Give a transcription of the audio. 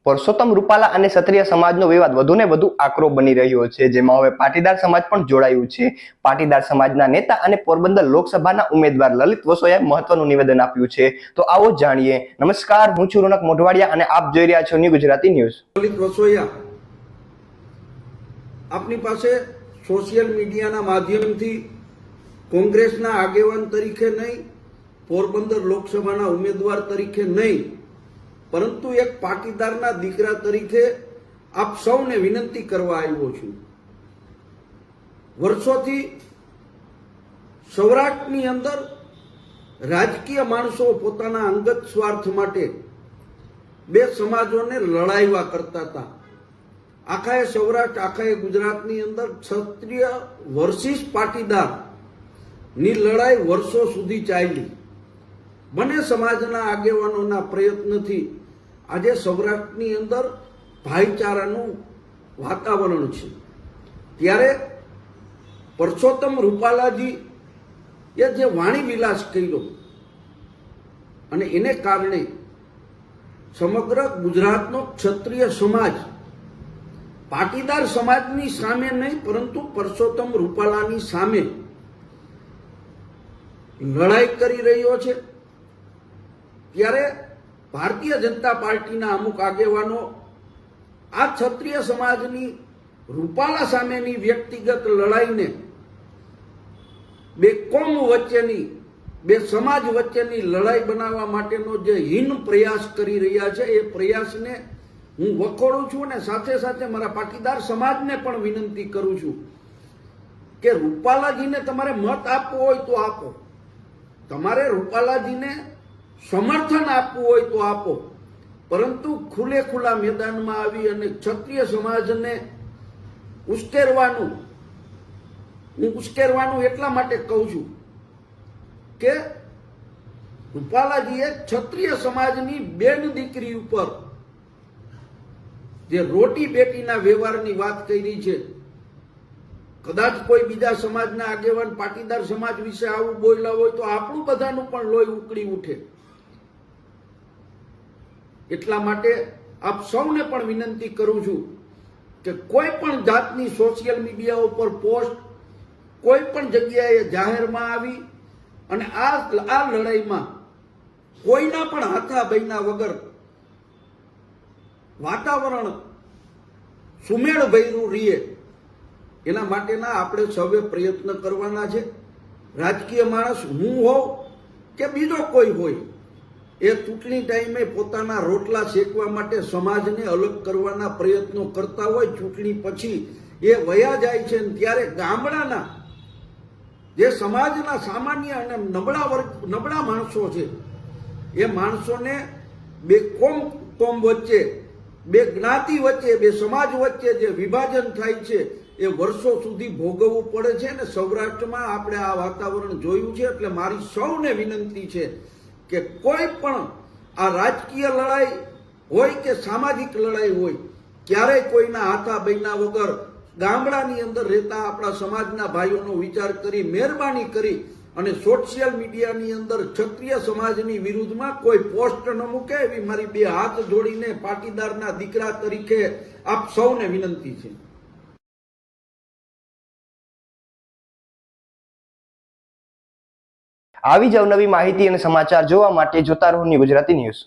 પરસોત્તમ રૂપાલા અને ક્ષત્રિય સમાજનો વિવાદ વધુને વધુ આકરો બની રહ્યો છે, જેમાં હવે પાટીદાર સમાજ પણ જોડાયું છે. પાટીદાર સમાજના નેતા અને પોરબંદર લોકસભાના ઉમેદવાર લલિત વસોયાએ મહત્વનું નિવેદન આપ્યું છે. તો આવો જાણીએ. નમસ્કાર, હું છું રોનક મોઢવાડિયા અને આપ જોઈ રહ્યા છો ન્યૂ ગુજરાતી ન્યૂઝ. લલિત વસોયા આપની પાસે સોશિયલ મીડિયાના માધ્યમથી કોંગ્રેસના આગેવાન તરીકે નહીં, પોરબંદર લોકસભાના ઉમેદવાર તરીકે નહીં, પરંતુ એક પાટીદારના દીકરા તરીકે આપ સૌને વિનંતી કરવા આવ્યો છું. વર્ષોથી સૌરાષ્ટ્રની અંદર રાજકીય માણસો પોતાના અંગત સ્વાર્થ માટે બે સમાજોને લડાઈવા કરતા હતા. આખાએ સૌરાષ્ટ્ર, આખાએ ગુજરાતની અંદર ક્ષત્રિય વર્સિસ પાટીદાર ની લડાઈ વર્ષો સુધી ચાલી. બંને સમાજના આગેવાનોના પ્રયત્નથી આજે સૌરાષ્ટ્રની અંદર ભાઈચારાનું વાતાવરણ છે. ત્યારે પરસોત્તમ રૂપાલાજી એ જે વાણી વિલાસ કર્યો અને એને કારણે સમગ્ર ગુજરાતનો ક્ષત્રિય સમાજ પાટીદાર સમાજની સામે નહીં, પરંતુ પરસોત્તમ રૂપાલાની સામે લડાઈ કરી રહ્યો છે. ત્યારે ભારતીય જનતા પાર્ટીના અમુક આગેવાનો આ ક્ષત્રિય સમાજની રૂપાલા સામેની વ્યક્તિગત લડાઈને બે કોમ વચ્ચેની, બે સમાજ વચ્ચેની લડાઈ બનાવવા માટેનો જે હીન પ્રયાસ કરી રહ્યા છે, એ પ્રયાસને હું વખોડું છું અને સાથે સાથે મારા પાટીદાર સમાજને પણ વિનંતી કરું છું કે રૂપાલાજીને તમારે મત આપવો હોય તો આપો, તમારે રૂપાલાજીને સમર્થન આપવું હોય તો આપો, પરંતુ ખુલ્લે ખુલ્લા મેદાનમાં આવી અને ક્ષત્રિય સમાજને ઉશ્કેરવાનું એટલા માટે કહું છું કે રૂપાલાજીએ ક્ષત્રિય સમાજની બેન દીકરી ઉપર જે રોટી બેટીના વ્યવહારની વાત કરી છે, કદાચ કોઈ બીજા સમાજના આગેવાન પાટીદાર સમાજ વિશે આવું બોલ્યા હોય તો આપણું બધાનું પણ લોહી ઉકળી ઉઠે. એટલા માટે આપ સૌને પણ વિનંતી કરું છું કે કોઈ પણ જાતની સોશિયલ મીડિયા ઉપર પોસ્ટ કોઈ પણ જગ્યાએ જાહેરમાં આવી અને આ લડાઈમાં કોઈના પણ હાથા બૈના વગર વાતાવરણ સુમેળભર્યું રહીએ એના માટેના આપણે સૌએ પ્રયત્ન કરવાના છે. રાજકીય માણસ હું હોઉં કે બીજો કોઈ હોય, એ ચૂંટણી ટાઈમે પોતાના રોટલા શેકવા માટે સમાજને અલગ કરવાના પ્રયત્નો કરતા હોય, ચૂંટણી પછી એ વયા જાય છે. ત્યારે ગામડાના જે સમાજના સામાન્ય અને નબળા માણસો છે, એ માણસોને બે કોમ વચ્ચે, બે જ્ઞાતિ વચ્ચે, બે સમાજ વચ્ચે જે વિભાજન થાય છે એ વર્ષો સુધી ભોગવવું પડે છે. અને સૌરાષ્ટ્રમાં આપણે આ વાતાવરણ જોયું છે. એટલે મારી સૌને વિનંતી છે કે કોઈ પણ આ રાજકીય લડાઈ હોય કે સામાજિક લડાઈ હોય, ક્યારેય કોઈના હાથા બૈના વગર ગામડાની અંદર રહેતા આપણા સમાજના ભાઈઓનો વિચાર કરી મહેરબાની કરી અને સોશિયલ મીડિયાની અંદર ક્ષત્રિય સમાજની વિરુદ્ધમાં કોઈ પોસ્ટ ન મૂકે, એવી મારી બે હાથ જોડીને પાટીદારના દીકરા તરીકે આપ સૌને વિનંતી છે. આવી જ અવનવી માહિતી અને સમાચાર જોવા માટે જોતા રહો ન્યૂ ગુજરાતી ન્યૂઝ.